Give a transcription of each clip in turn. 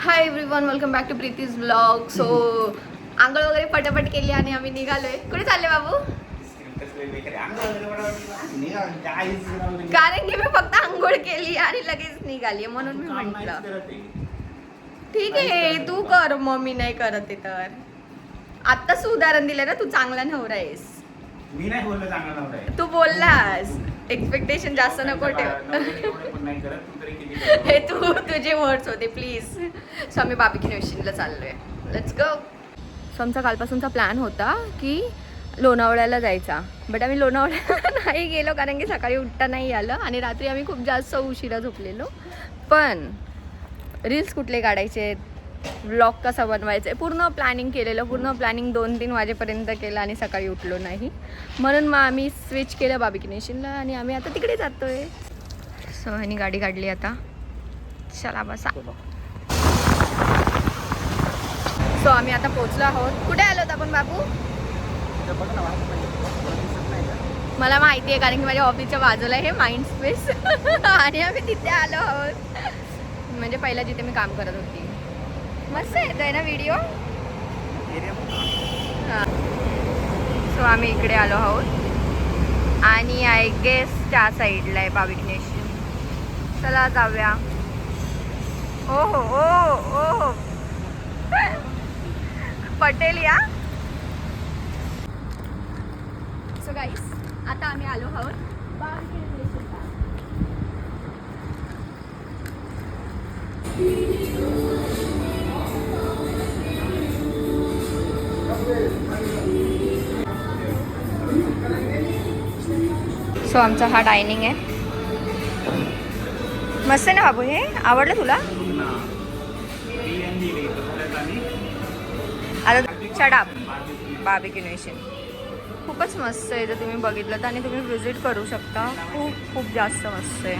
High everyone, welcome back to Preeti's blog. So आंघोळ वगैरे पटापट केली आणि आम्ही निघालोय. कुठे चालले बाबू? कारण की मी फक्त आंघोळ केली आणि लगेच निघाली म्हणून मी म्हंटल ठीक आहे तू कर, मग मी नाही करत आहे तर. आत्ताच उदाहरण दिलं ना, तू चांगला नवरा आहेस. मी नाही बोललो चांगला नवरा आहे. तू बोललास. एक्सपेक्टेशन जास्त नको ठेव. हे तू तुझे वर्ड्स होते प्लीज. सो आम्ही बार्बेक्यू नेशनला चाललोय. Let's go. सो आमचा कालपासूनचा प्लॅन होता की लोणावळ्याला जायचा, बट आम्ही लोणावळ्याला नाही गेलो कारण की सकाळी उठता नाही आलं आणि रात्री आम्ही खूप जास्त उशिरा झोपलेलो. पण रील्स कुठले काढायचे, व्लॉग कसा बनवायचा आहे, पूर्ण प्लॅनिंग केलेलं. पूर्ण प्लॅनिंग 2-3 वाजेपर्यंत केलं आणि सकाळी उठलो नाही. म्हणून मग आम्ही स्विच केलं बार्बेक्यू नेशनला आणि आम्ही आता तिकडे जातोय. सो ह्यानी गाडी काढली आता. चला बसा. सो आम्ही आता पोचलो आहोत. कुठे आलो होतो आपण बाबू? मला माहिती आहे कारण की माझ्या ऑफिसच्या बाजूला आहे हे माइंड स्पेस आणि आम्ही तिथे आलो आहोत. म्हणजे पहिला जिथे मी काम करत होती. मस्त येत आहे ना व्हिडिओ. हां, सो आम्ही इकडे आलो आहोत आणि आय गेस त्या साईडला आहे बार्बेक्यू नेशन. चला जाऊया. हो हो हो हो पटेल या. सो गाईस आता आम्ही आलो आहोत बार्बेक्यू नेशनला. सो आमचा हा डायनिंग आहे. मस्त आहे ना बाबू? हे आवडलं तुला? आता चढा बार्बेक्यू नेशन खूपच मस्त आहे. जर तुम्ही बघितलं तर आणि तुम्ही व्हिजिट करू शकता. खूप खूप जास्त मस्त आहे.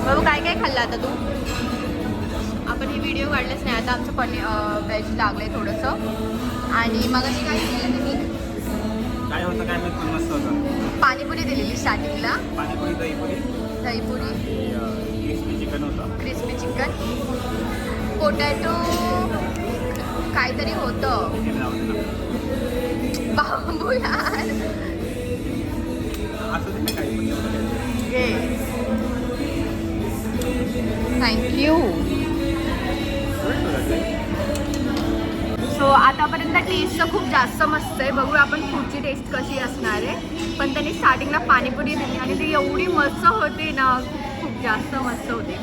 बाबू काय काय खाल्लं आता तू? आपण हे व्हिडिओ काढलेच नाही. आता आमचं व्हेज लागलंय थोडंसं. आणि मग अशी काय दिलं तुम्ही? काय होतं काय माहिती, मस्त होतं. पाणीपुरी दिलेली स्टार्टिंगला. पाणीपुरी, दहीपुरी, क्रिस्पी चिकन होतं. क्रिस्पी चिकन, पोटॅटो काहीतरी होतं. बाबू यार थँक्यू. सो आतापर्यंत टेस्ट तर खूप जास्त मस्त आहे. बघूया आपण पुढची टेस्ट कशी असणार आहे. पण त्यांनी स्टार्टिंगला पाणीपुरी दिली आणि ती एवढी मस्त होती ना, खूप जास्त मस्त होती.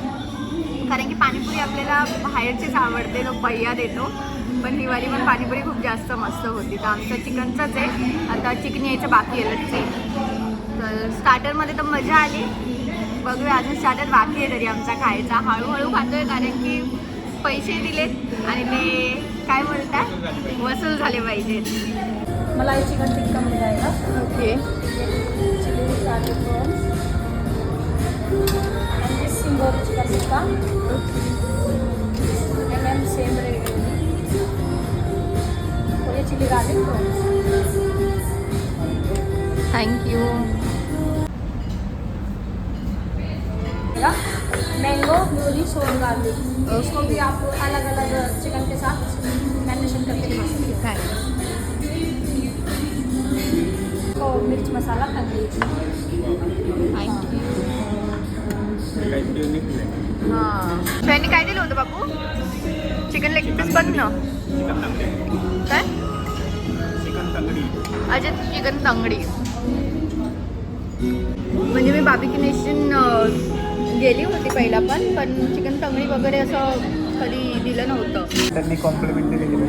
कारण की पाणीपुरी आपल्याला बाहेरचीच आवडते, तो भैया देतो. पण ही वाली पण पाणीपुरी खूप जास्त मस्त होती. तर आमचं चिकनचंच आहे. आता चिकन यायचं बाकी आहे लच्छी. तर स्टार्टरमध्ये तर मजा आली. बघूया अजून स्टार्टर बाकी आहे तरी आमचा खायचा. हळूहळू खातोय कारण की पैसे दिलेत आणि ते काय बोलतात वसूल झाले पाहिजेत. मला चिकन टिक्का मिल जाएगा. Okay. Chilli garlic prawns and this single chicken tikka and then same rate for the chili garlic prawns. Thank you. Mango muesli सोन गार्लिक, इसको भी आप अलग अलग चिकन के साथ मैरिनेशन करके खा सकते हो. तो मिर्च मसाला तंदूरी. थँक्यू. काहीतरी unique आहे. हां, त्यांनी काय दिलं होतं बापू? चिकन लेग पीस पण ना चिकन तंगडी. काय? चिकन तंगडी. अच्छा, चिकन तंगडी. म्हणजे मी बार्बेक्यू नेशन गेली होती पहिला पण चिकन तंगडी वगैरे असं कधी दिलं नव्हतं. त्यांनी कॉम्प्लिमेंटरी दिली.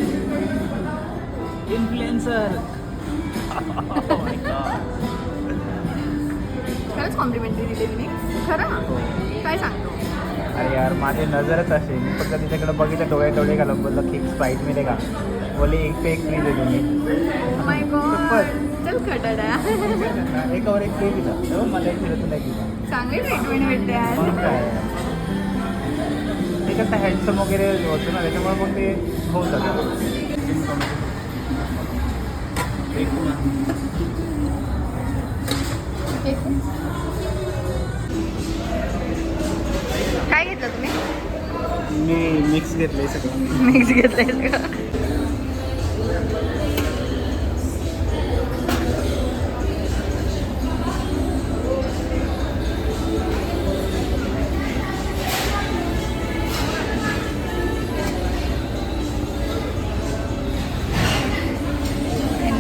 इन्फ्लुएन्सर. खरंच कॉम्प्लिमेंटरी दिली मी. खरं? काय सांगतो? अरे यार माझी नजरच असेल. मी फक्त तिच्याकडे बघितलं, डोळे घालून बोललं की स्प्राईट मिळेगा. बोले एक पे एक फ्री दे तुम्ही. माय गॉड, चल खटाडा. एकावर एक फ्री दिला. मला एक दिलं, तुला दिला. चांगली ट्रीटमेंट भेटते यार. म्हणून काय ते कसं हँडसम वगैरे होतं ना, त्याच्यामुळे मग ते होऊन जातं. मी मिक्स घेतलंय सगळं. मिक्स घेतलंय का?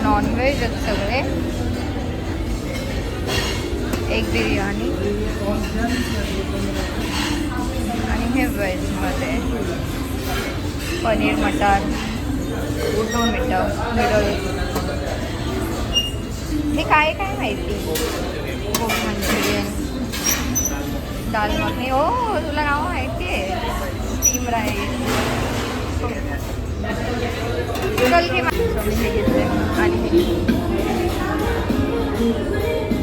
नॉनव्हेज आहेत सगळे. एक बिर्याणी आणि हे व्हेजमध्ये पनीर मटर, टोमॅटो, नूडल्स. हे काय काय माहिती. गोबी मंचुरियन, दाल मखनी. हो तुला नाव माहिती आहे. Steam rice. चल घे. मी हे घेतले आणि हे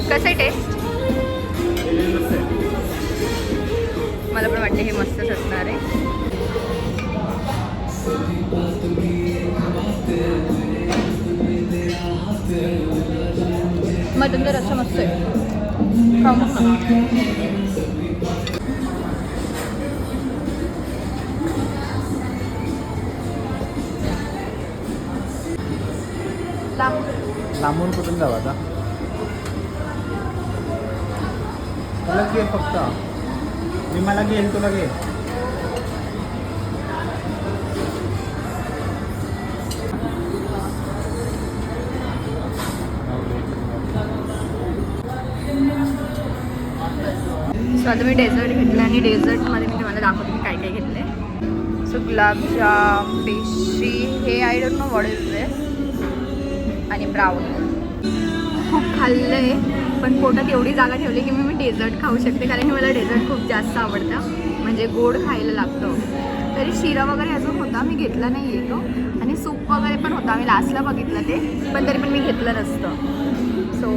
कसं आहे टेस्ट? मला पण वाटते हे मस्तच असणार आहे. मटनचा रस्सा मस्त आहे. खाऊ लांबून कुठून जाऊ आता? तुला घे फक्त. मी मला घेईल, तुला घे. सो आता मी डेझर्ट घेतलं आणि डेझर्टमध्ये मी तुम्हाला दाखवते मी काय काय घेतले. सो गुलाबजाम, पेस्ट्री, हे I don't know what is this, आणि ब्राउनी. खूप खाल्लं आहे पण पोटात एवढी जागा ठेवली की मी डेझर्ट खाऊ शकते, कारण की मला डेझर्ट खूप जास्त आवडतं. म्हणजे गोड खायला लागतं. तरी शिरा वगैरे अजून होता, मी घेतला नाही आहे तो. आणि सूप वगैरे पण होता, मी लास्टला बघितलं ते, पण तरी पण मी घेतलं नसतं. सो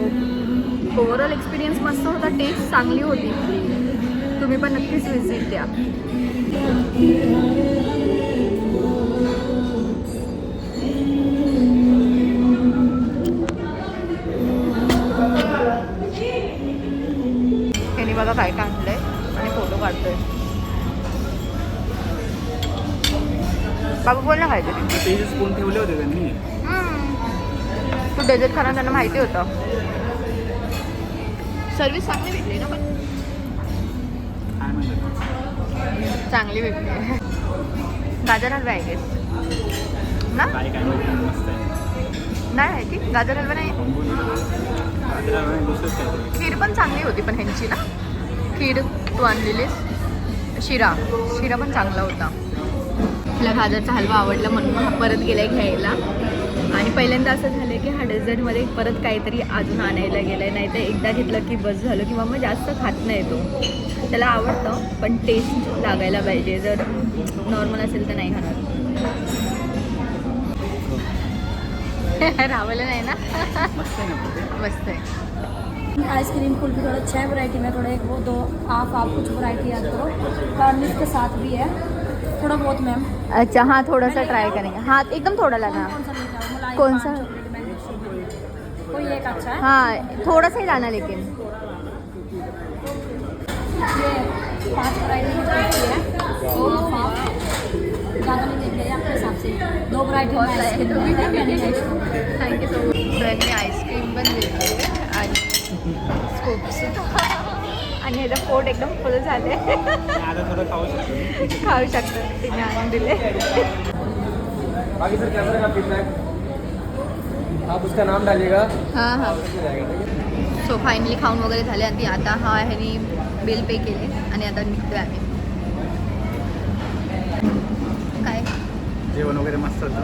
ओव्हरऑल एक्सपिरियन्स मस्त होता. टेस्ट चांगली होती. तुम्ही पण नक्कीच विजिट द्या. त्यांनी बघा काय काय आणलंय आणि फोटो काढतोय. बाबू बोल ना खायचं. ते स्पून ठेवले होते त्यांनी. तू डेझर्ट खाणं त्यांना माहिती होतं. सर्विस चांगली भेटली ना, पण काय म्हणतात, चांगली भेटली. गाजर हलवा आहे गेस ना? काय काय मस्त आहे. नाही आहे की गाजर हलवा नाही. खीर पण चांगली होती पण ह्यांची ना. खीर तू आणलेलीस. शिरा पण चांगला होता. आपला गाजरचा हलवा आवडला म्हणून हा परत गेलाय घ्यायला. आणि पहिल्यांदा असं झालं की हा डेझर्टमध्ये परत काहीतरी अजून आणायला गेलं आहे. नाही तर एकदा घेतलं की बस झालं, किंवा मग जास्त खात नाही तो. त्याला आवडतं पण टेस्ट लागायला पाहिजे. जर नॉर्मल असेल तर नाही खाणार. रावलं नाही ना. मस्त आहे ना. मस्त आहे. आइसक्रीम कुल्फी थोड़ा 6 वैरायटी में, थोड़ा एक वो दो आप कुछ वैरायटी याद करो. गार्निश के साथ भी है थोड़ा बहुत मैम. अच्छा हाँ, थोड़ा सा ट्राई करेंगे. हाँ एकदम थोड़ा लाना. कौन सा लेके आओ? मलाई, कौन पान, सा? चॉकलेट, मैंगो शेक. कोई एक अच्छा है. हाँ थोड़ा सा ही लाना लेकिन. ये 5 वैरायटी की कुल्फी है. हाफ ज़्यादा नहीं देंगे आपके हिसाब से. 2 वैरायटी में आइसक्रीम है. मैंने थँक्यू सो मच. त्यांनी आईस्क्रीम पण दिली आणि स्कूप्स. आणि ह्याचं पोट एकदम फुल झाले. आता थोडं खाऊ शकतो. खाऊ शकतो. तिने आणून दिले. बाकी सर कैसा लगा फीडबैक? आप उसका नाम डालिएगा. हां हां. सो फायनली खाऊन वगैरे झाले आणि आता हा ह्यानी बिल पे केले आणि आता निघतोय आम्ही. काय जेवण वगैरे मस्त होतं.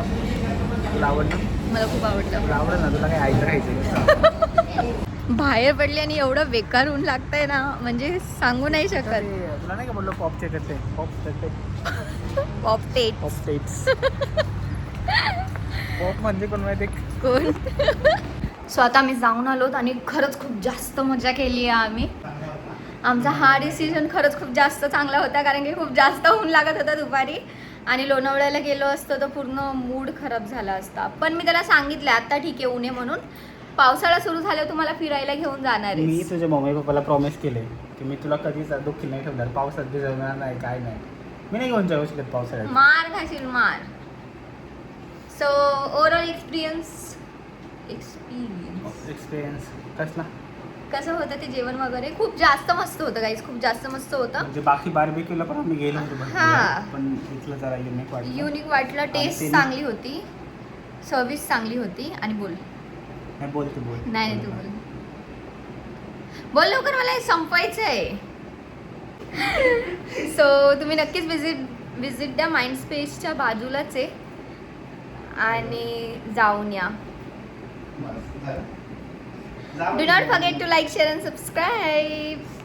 तुला आवडलं? मला खूप आवडलं. तुला आवडलं ना? तुला काही आयतं खायचं. बाहेर पडली आणि एवढं बेकार ऊन लागतंय ना, म्हणजे सांगू नाही शकत. तुला नाही का बोललो पॉप चेटते. पॉप टेट. पॉप टेट्स. पॉप म्हणजे कोण माहिती? कोण? सो आता आम्ही जाऊन आलोत आणि खरंच खूप जास्त मजा केली आहे आम्ही. आमचा हा डिसिजन खरंच खूप जास्त चांगला होता, कारण की खूप जास्त ऊन लागत होता दुपारी. आणि लोणावळ्याला गेलो असतो तर पूर्ण मूड खराब झाला असता. पण मी त्याला सांगितलं आता ठीक आहे ऊन आहे म्हणून. पावसाळा सुरू झाल्यावर तुम्हाला फिरायला घेऊन जाणार आहे. मी तुझ्या मम्मी पप्पाला प्रॉमिस केले की मी तुला कधीच दुःखी नाही ठेवणार. पावसात भिजवणार नाही, काय नाही. मी नाही घेऊन जाऊ शकत पावसाळ्यात. मार खाशील मार. सो ओव्हरऑल एक्सपिरियन्स एक्सपिरियन्स कसला? कसं होतं ते जेवण वगैरे? खूप जास्त मस्त होतं गाईज, खूप जास्त मस्त होतं. म्हणजे बाकी बार्बिक्यूला पण आम्ही गेलो होतो भरपूर हा. वेळा, पण इथलं जरा युनिक वाटलं. युनिक वाटलं. टेस्ट ते- चांगली होती, सर्विस चांगली होती. आणि बोल नाही बोलते बोल. नाही तू बोल बोल लवकर, मला हे संपवायचं आहे. सो तुम्ही नक्कीच विजिट द्या. माइंड स्पेसच्या बाजूलाच आहे आणि जाऊन या. बस, झालं. Do not forget to like share and subscribe.